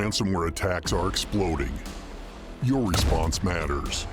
ransomware attacks are exploding. Your response matters.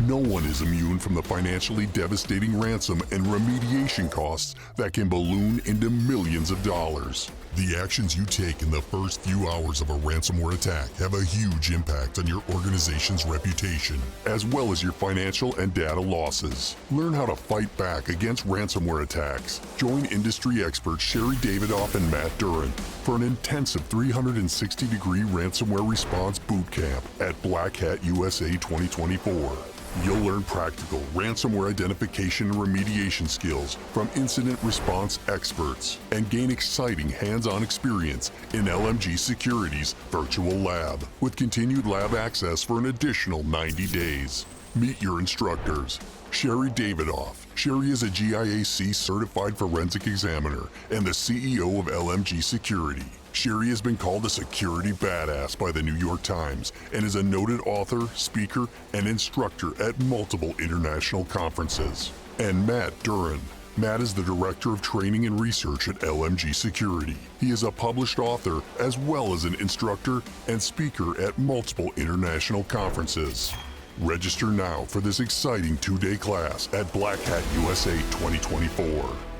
No one is immune from the financially devastating ransom and remediation costs that can balloon into millions of dollars. The actions you take in the first few hours of a ransomware attack have a huge impact on your organization's reputation, as well as your financial and data losses. Learn how to fight back against ransomware attacks. Join industry experts Sherry Davidoff and Matt Duran for an intensive 360-degree Ransomware Response Bootcamp at Black Hat USA 2024. You'll learn practical ransomware identification and remediation skills from incident response experts and gain exciting hands-on experience in LMG Security's virtual lab with continued lab access for an additional 90 days. Meet your instructors. Sherry Davidoff. Sherry is a GIAC certified forensic examiner and the CEO of LMG Security. Sherry has been called a security badass by the New York Times and is a noted author, speaker, and instructor at multiple international conferences. And Matt Duran. Matt is the Director of Training and Research at LMG Security. He is a published author as well as an instructor and speaker at multiple international conferences. Register now for this exciting 2-day class at Black Hat USA 2024.